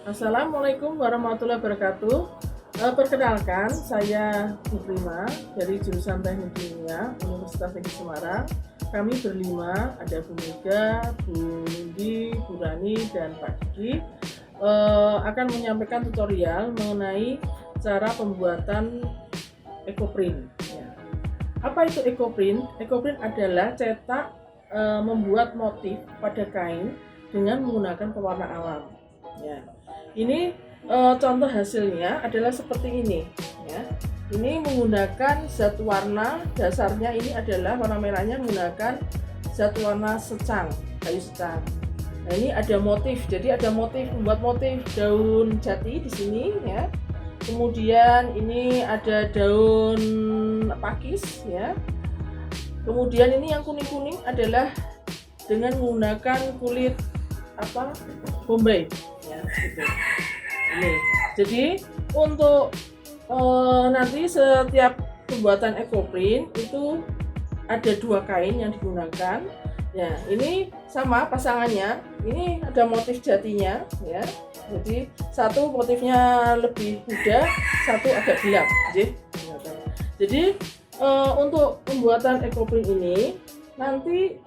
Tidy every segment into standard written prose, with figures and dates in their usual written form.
Assalamualaikum warahmatullahi wabarakatuh. Perkenalkan, saya Bu Prima dari jurusan Teknik Kimia Universitas Negeri Semarang. Kami berlima, ada Bu Mega, Bu Indi, Bu Rani, dan Pak Diki, akan menyampaikan tutorial mengenai cara pembuatan ekoprint. Ya. Apa itu ekoprint? Ekoprint adalah cetak membuat motif pada kain dengan menggunakan pewarna alam. Ya. Ini contoh hasilnya adalah seperti ini. Ya. Ini menggunakan zat warna, dasarnya ini adalah warna merahnya menggunakan zat warna secang, kayu secang. Nah, ini ada motif, jadi ada motif, membuat motif daun jati di sini, ya. Kemudian ini ada daun pakis, ya. Kemudian ini yang kuning-kuning adalah dengan menggunakan kulit Bombay, ya, gitu. Ini. Jadi untuk nanti setiap pembuatan ekoprint itu ada 2 kain yang digunakan. Ya, ini sama pasangannya. Ini ada motif jatinya, ya. Jadi satu motifnya lebih muda, satu agak gelap. Jadi untuk pembuatan ekoprint ini nanti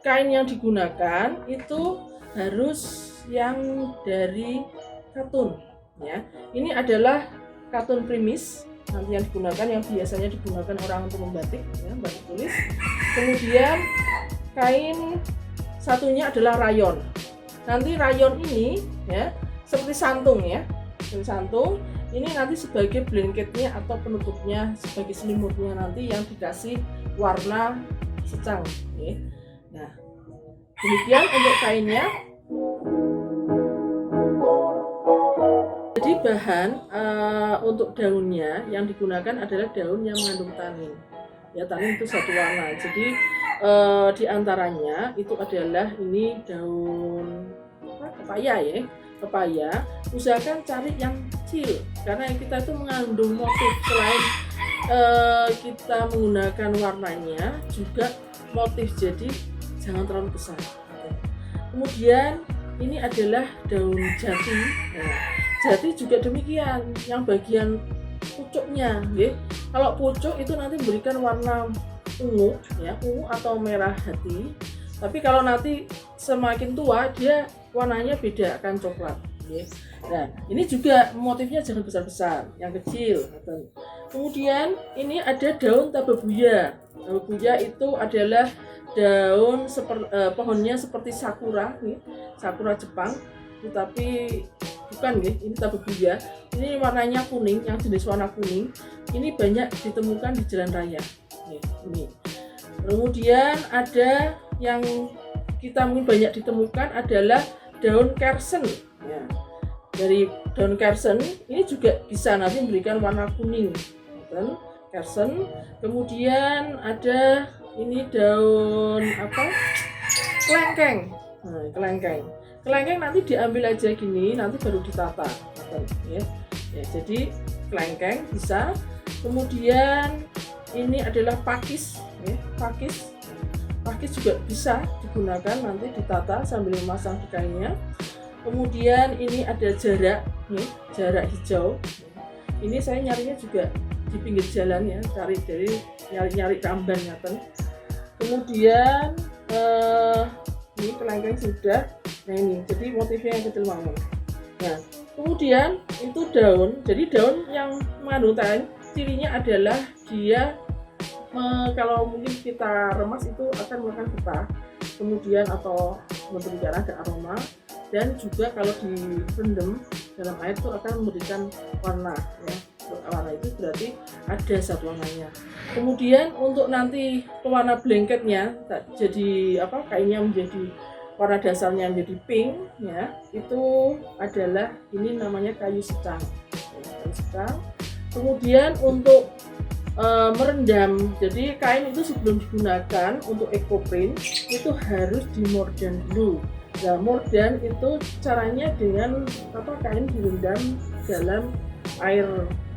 kain yang digunakan itu harus yang dari katun, ya. Ini adalah katun primis nanti yang digunakan, yang biasanya digunakan orang untuk membatik, ya, batik tulis. Kemudian kain satunya adalah rayon. Nanti rayon ini, ya, seperti santung, ya, seperti santung. Ini nanti sebagai blanketnya atau penutupnya, sebagai selimutnya nanti yang dikasih warna secang, ya. Nah, demikian untuk kainnya. Jadi bahan untuk daunnya yang digunakan adalah daun yang mengandung tanin. Ya, tanin itu satu warna. Jadi di antaranya itu adalah ini daun pepaya, ya. Pepaya. Usahakan cari yang kecil karena kita itu mengandung motif. Selain kita menggunakan warnanya juga motif, jadi jangan terlalu besar. Kemudian ini adalah daun jati. Nah, jati juga demikian, yang bagian pucuknya, ya. Kalau pucuk itu nanti memberikan warna ungu, ya, ungu atau merah hati. Tapi kalau nanti semakin tua dia warnanya beda, akan coklat, ya. Nah, ini juga motifnya jangan besar-besar, yang kecil. Kemudian ini ada daun tabebuya. Tabebuya itu adalah daun pohonnya seperti sakura, nih, sakura Jepang, tetapi bukan, nih, ini tabebuya. Ini warnanya kuning, yang jenis warna kuning. Ini banyak ditemukan di jalan raya. Nih, ini. Kemudian ada yang kita mungkin banyak ditemukan adalah daun kersen. Ya. Dari daun kersen ini juga bisa nanti memberikan warna kuning. Kersen. Kemudian ada ini daun kelengkeng. Nah, kelengkeng. Kelengkeng nanti diambil aja gini, nanti baru ditata. Ya. Ya, jadi kelengkeng bisa. Kemudian ini adalah pakis, ya. Pakis juga bisa digunakan, nanti ditata sambil memasang di kainnya. Kemudian ini ada jarak, nih, jarak hijau. Ini saya nyarinya juga di pinggir jalan, ya, nyari ramban, ngaten. Kemudian ini kelengkeng sudah. Nah, ini jadi motifnya yang kecil banget. Nah, kemudian itu daun. Jadi daun yang mengandung tanin, cirinya adalah dia kalau mungkin kita remas itu akan melakukan getah, kemudian atau memberikan ada aroma, dan juga kalau direndam dalam air itu akan memberikan warna, ya. Warna itu berarti ada zat warnanya. Kemudian untuk nanti pewarna blanketnya, jadi kainnya menjadi warna dasarnya menjadi pink, ya, itu adalah ini namanya kayu secang. Kayu secang. Kemudian untuk merendam, jadi kain itu sebelum digunakan untuk ekoprint itu harus dimordan dulu. Nah, mordan itu caranya dengan kain direndam dalam air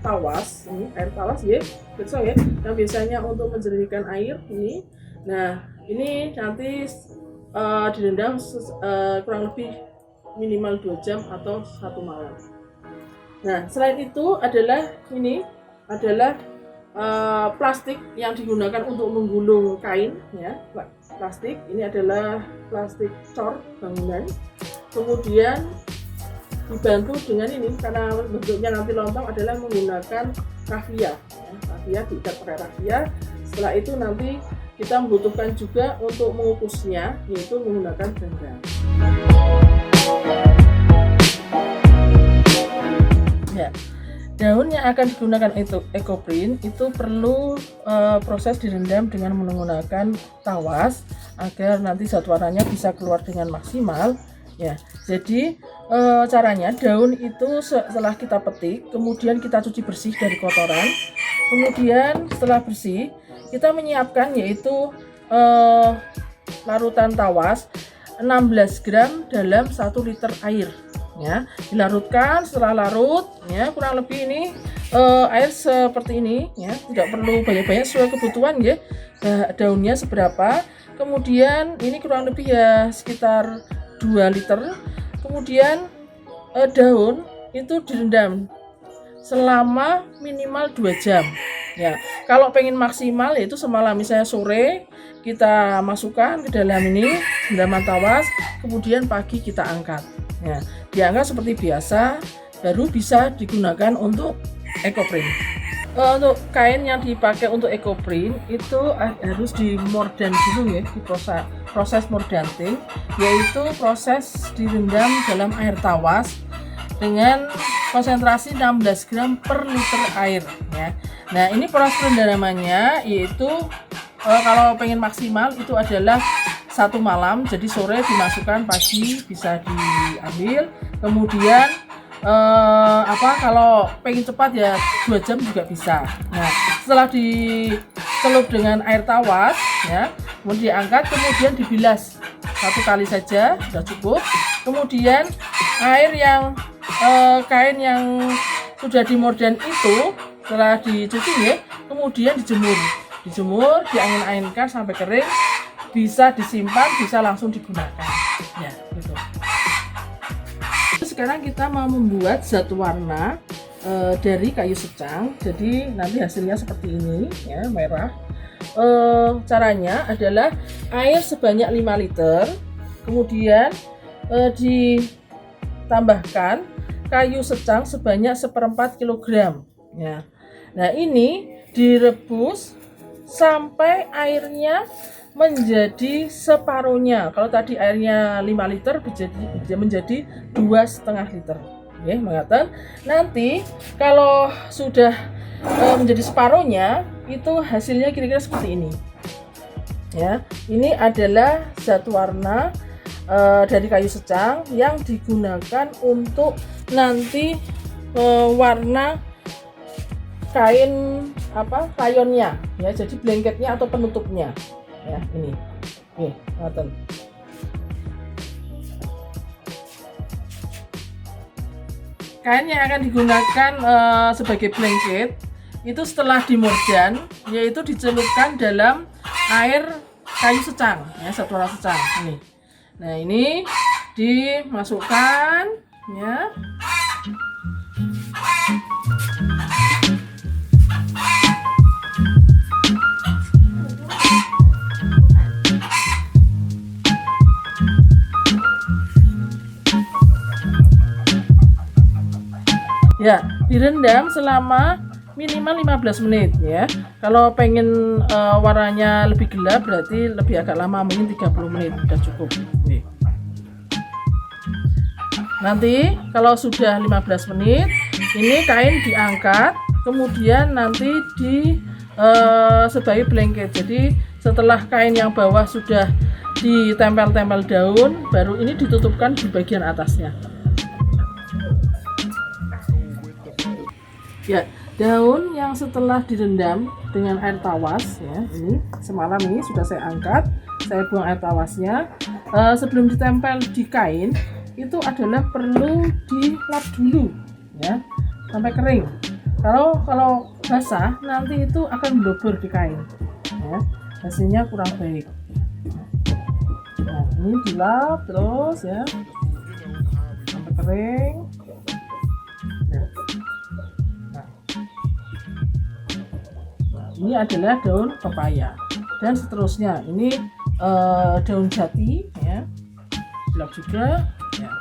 tawas. Ini air tawas, ya, betul, ya. Yang biasanya untuk menjernihkan air ini Nah, ini nanti direndam kurang lebih minimal 2 jam atau 1 malam. Nah, selain itu ini adalah plastik yang digunakan untuk menggulung kain, ya. Plastik ini adalah plastik cor bangunan. Kemudian dibantu dengan ini, karena bentuknya nanti lontong, adalah menggunakan rafia, ya. Rafia diikat pakai rafia. Setelah itu nanti kita membutuhkan juga untuk mengukusnya, yaitu menggunakan genggang. Ya, daun yang akan digunakan itu ekoprint itu perlu proses direndam dengan menggunakan tawas agar nanti zat warnanya bisa keluar dengan maksimal. Ya, jadi caranya daun itu setelah kita petik, kemudian kita cuci bersih dari kotoran, kemudian setelah bersih kita menyiapkan yaitu larutan tawas 16 gram dalam 1 liter air. Ya, dilarutkan. Setelah larut, ya kurang lebih ini air seperti ini, ya, tidak perlu banyak-banyak, sesuai kebutuhan ya, daunnya seberapa. Kemudian ini kurang lebih ya sekitar 2 liter. Kemudian daun itu direndam selama minimal 2 jam. Ya, kalau pengen maksimal yaitu semalam, misalnya sore kita masukkan ke dalam ini rendaman tawas, kemudian pagi kita angkat. Ya, diangkat seperti biasa, baru bisa digunakan untuk ekoprint. Untuk kain yang dipakai untuk ekoprint itu harus di mordan dulu ya, di proses mordanting, yaitu proses direndam dalam air tawas dengan konsentrasi 16 gram per liter air ya. Nah, ini proses rendamannya yaitu kalau pengen maksimal itu adalah 1 malam, jadi sore dimasukkan, pagi bisa diambil. Kemudian kalau pengen cepat ya 2 jam juga bisa. Nah, setelah dicelup dengan air tawas ya, kemudian diangkat, kemudian dibilas 1 kali saja sudah cukup. Kemudian air yang kain yang sudah dimordan itu setelah dicuci ya, kemudian dijemur, diangin-anginkan sampai kering, bisa disimpan, bisa langsung digunakan ya, gitu. Sekarang kita mau membuat zat warna dari kayu secang. Jadi nanti hasilnya seperti ini ya, merah. Caranya adalah air sebanyak 5 liter, kemudian ditambahkan kayu secang sebanyak 1/4 kg ya. Nah, ini direbus sampai airnya menjadi separuhnya. Kalau tadi airnya 5 liter menjadi 2,5 liter. Ya, mengatakan nanti kalau sudah menjadi separuhnya, itu hasilnya kira-kira seperti ini. Ya, ini adalah zat warna dari kayu secang yang digunakan untuk nanti warna kain rayonnya ya, jadi blanketnya atau penutupnya ya, ini nih, kain yang akan digunakan sebagai blanket itu setelah dimordan, yaitu dicelupkan dalam air kayu secang ya, zat warna secang ini. Nah, ini dimasukkan ya. Ya, direndam selama minimal 15 menit ya. Kalau pengen warnanya lebih gelap berarti lebih agak lama, mungkin 30 menit sudah cukup. Nih. Nanti kalau sudah 15 menit, ini kain diangkat, kemudian nanti sebagai blanket. Jadi setelah kain yang bawah sudah ditempel-tempel daun, baru ini ditutupkan di bagian atasnya. Ya, daun yang setelah direndam dengan air tawas ya, ini semalam ini sudah saya angkat, saya buang air tawasnya. Sebelum ditempel di kain itu adalah perlu dilap dulu ya sampai kering. Kalau basah nanti itu akan blobor di kain ya. hasilnya kurang baik. Nah, ini dilap terus ya sampai kering. Nah, ini adalah daun pepaya dan seterusnya. Ini daun jati ya, dilap juga ya.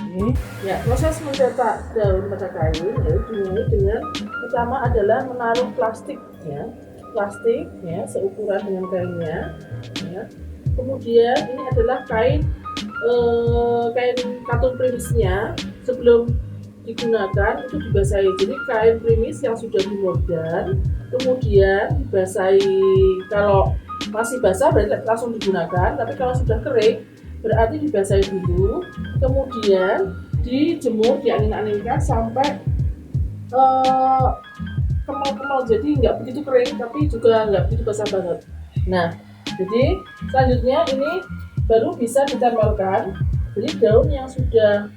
Ini ya, proses mencetak daun pada kain ya dimulai dengan pertama adalah menaruh plastik ya, seukuran dengan kainnya ya. Kemudian ini adalah kain katun primisnya sebelum digunakan itu dibasahi. Jadi kain primis yang sudah dimordan kemudian dibasahi. Kalau masih basah berarti langsung digunakan, tapi kalau sudah kering berarti dibasahi dulu, kemudian dijemur, diangin-anginkan sampai kemal-kemal, jadi nggak begitu kering tapi juga nggak begitu basah banget. Nah, jadi selanjutnya ini baru bisa ditempelkan. Jadi daun yang sudah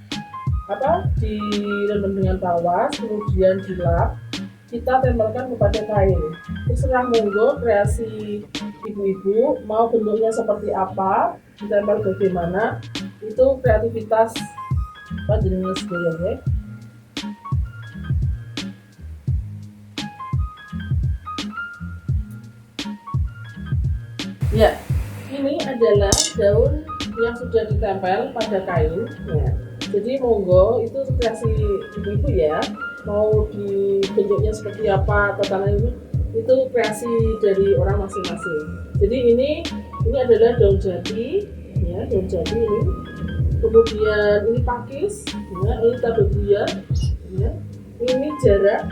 direndam dengan tawas kemudian dilap, kita tempelkan kepada kain. Terserah monggo kreasi ibu-ibu mau bentuknya seperti apa, ditempel bagaimana, itu kreativitas panjenengan sedaya. Ya, ini adalah daun yang sudah ditempel pada kain ya. Jadi monggo itu kreasi ibu-ibu ya, mau dibentuknya seperti apa atau tanah itu kreasi dari orang masing-masing. Jadi ini adalah daun jati ya, daun jati ini. Kemudian ini pakis ya, ini tabebuya ya. Ini jarak,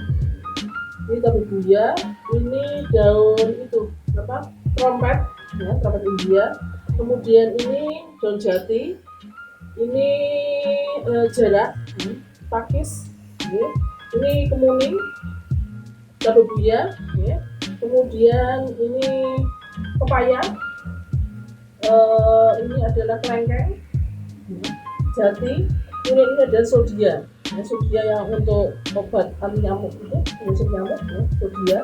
ini tabebuya, ini daun itu trompet ya, trompet India. Kemudian ini daun jati, ini jarak, pakis ya. Ini kemuning, tabebuya ya. Kemudian ini pepaya, ini adalah kelengkeng jati, ini adalah sodia ya, sodia yang untuk obat anti nyamuk itu, penyusup nyamuk ya, sodia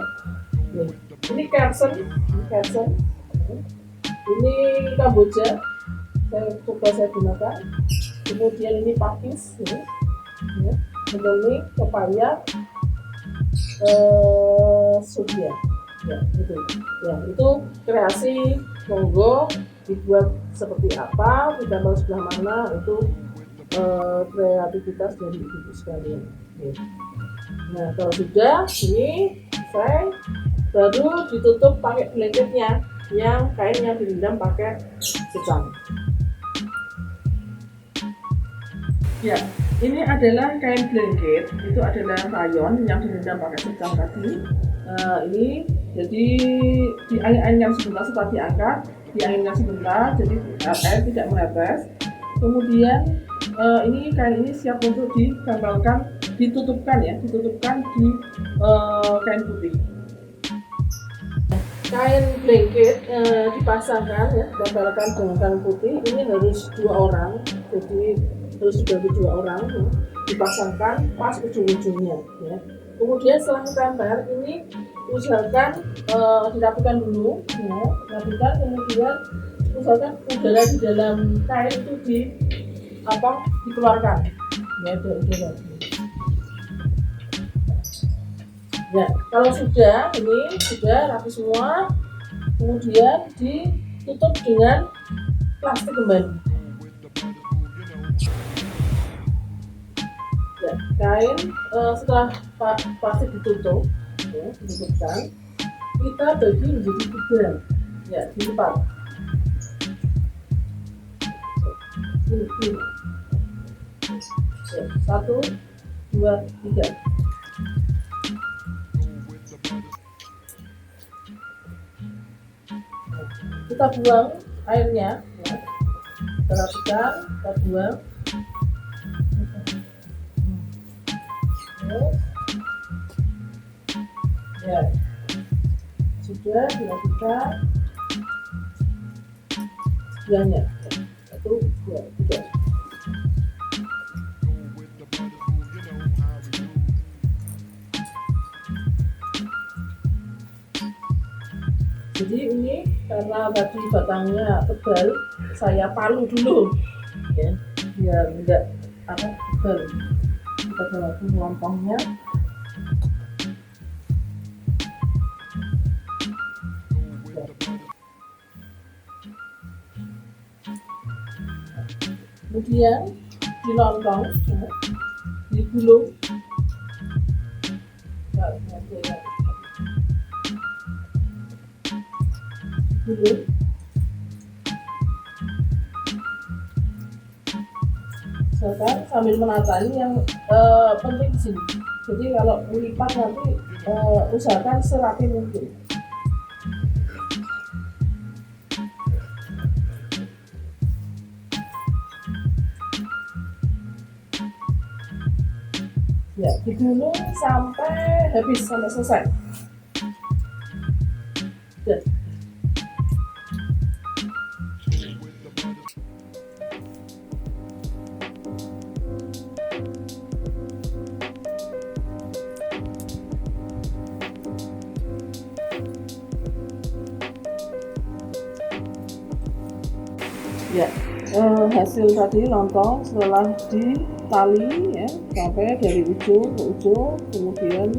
ya. Ini kersen, ini kamboja saya gunakan. Kemudian ini pakis ya. Kemudian pepaya, sodia ya, itu kreasi monggo dibuat seperti apa, ditambah sebelah mana, itu kreativitas dari ibu sekalian ya. Nah, kalau sudah ini selesai baru ditutup pakai blanketnya yang kain yang direndam pakai secang. Ya, ini adalah kain blanket, itu adalah rayon yang direndam pakai secang tadi. Ini jadi diangin-anginkan sebentar setelah diangkat, dianginkan sebentar jadi air tidak menetes. Kemudian ini kain ini siap untuk ditempelkan, ditutupkan di kain putih. Kain blanket dipasangkan ya, ditempelkan dengan kain putih. Ini harus 2 orang, jadi harus dibantu 2 orang ya, dipasangkan pas ujung-ujungnya ya. Kemudian setelah ditempel ini usahakan dirapikan dulu ya, rapikan, kemudian usahakan udara di dalam kain itu dikeluarkan ya, udara. Ya, kalau sudah rapi semua, kemudian ditutup dengan plastik kembali. Ya, kain setelah plastik ditutupkan, kita bagi menjadi 3 ya, dilipat. Ini. Ya, 1, 2, 3. Kita buang airnya ya. Kita rapikan, kita buang. Ya, sudah dilakukan sebelahnya 1, 2, 3. Jadi ini karena tadi batangnya tebal, saya palu dulu ya, biar enggak tebal. Kita lagi lontongnya. Kemudian dilontong, digulung. Dulu misalkan sambil menata ini yang penting di sini. Jadi kalau melipat nanti usahakan serapi mungkin. Ya, digulung sampai habis, sampai selesai. Dan ya, hasil tadi lontong setelah ditali ya sampai dari ujung ke ujung, kemudian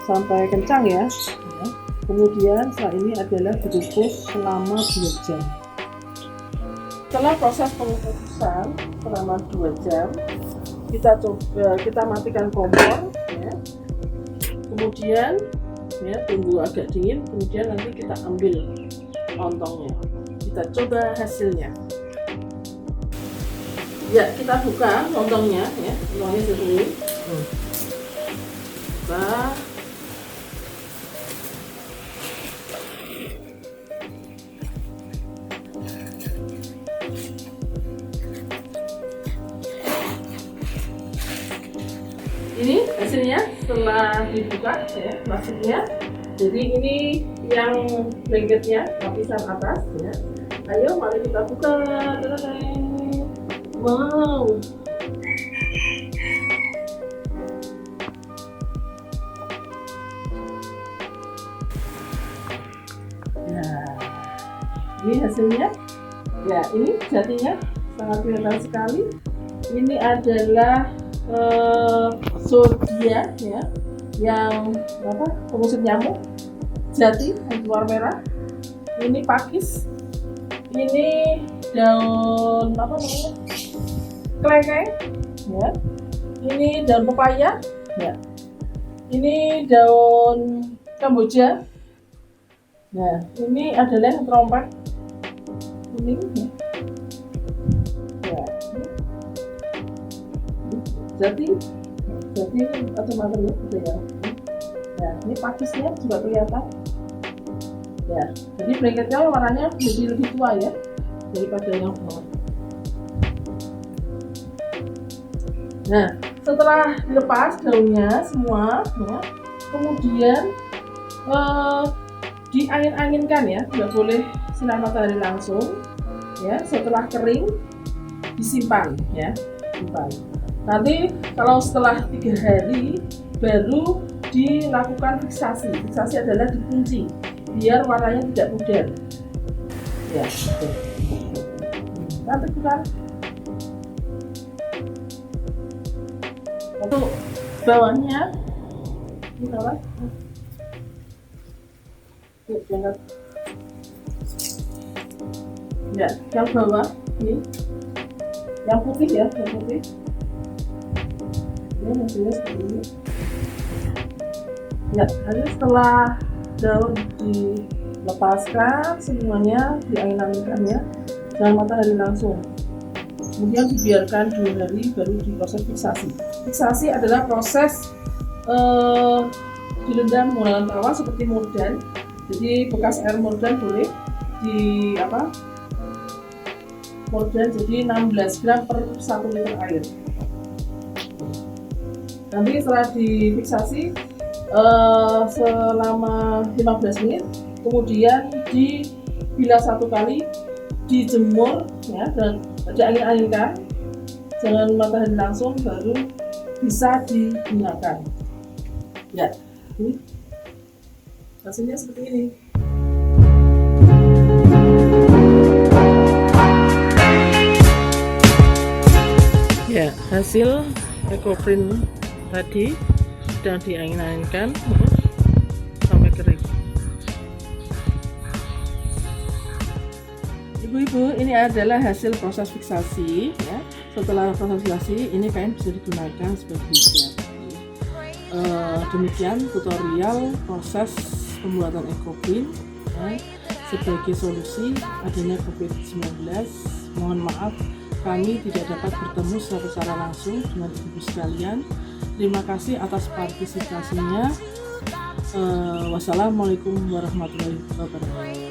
sampai kencang ya. Kemudian setelah ini adalah dikukus selama 2 jam. Setelah proses pengukusan selama 2 jam, kita matikan kompor ya. Kemudian ya, tunggu agak dingin, kemudian nanti kita ambil lontongnya, kita coba hasilnya. Ya, kita buka lontongnya ya, lontongnya seperti ini. Ini hasilnya setelah dibuka ya, maksudnya. Jadi ini yang lengketnya, lapisan atas ya. Ayo mari kita buka. Wow. Nah, ini hasilnya. Ya, ini jadinya sangat kelihatan sekali. Ini adalah sordia ya, yang pengusir nyamuk jati yang keluar merah. Ini pakis, ini daun kelengkeng ya, ini daun pepaya ya, ini daun kamboja. Nah, ini adalah yang trompet ini ya, jadi macam-macam ya, gitu ya. Nah, ini pakisnya juga kelihatan ya, jadi blanketnya warnanya lebih tua ya daripada yang bawah. Nah, setelah dilepas daunnya semua ya, kemudian diangin-anginkan ya, nggak boleh sinar matahari langsung ya. Setelah kering disimpan ya, simpan. Nanti kalau setelah 3 hari baru dilakukan fiksasi. Fiksasi adalah dikunci biar warnanya tidak pudar ya. Nanti bukan untuk bawahnya ini bawah ya, yang bawah ini yang putih ya, yang putih ini hasilnya seperti ini ya. Nanti setelah daun dilepaskan semuanya, diangin-anginkan ya, jangan matahari langsung, kemudian dibiarkan 2 hari baru diproses fiksasi. Fiksasi adalah proses direndam menggunakan tawa seperti mordan. Jadi bekas air mordan boleh mordan, jadi 16 gram per 1 liter air. Nanti setelah difiksasi selama 15 menit, kemudian dibilas 1 kali, dijemur ya, dan diangin-anginkan, jangan matahari langsung, baru bisa digunakan ya. lagi. Hasilnya seperti ini. Ya, hasil EcoPrint tadi sudah diangin-anginkan sampai kering. Ibu-ibu, ini adalah hasil proses fiksasi ya. Setelah proses fiksasi, ini kain bisa digunakan sebagai hiasan. Demikian tutorial proses pembuatan EcoPrint ya, sebagai solusi adanya COVID-19. Mohon maaf kami tidak dapat bertemu secara langsung dengan ibu sekalian. Terima kasih atas partisipasinya. Wassalamualaikum warahmatullahi wabarakatuh.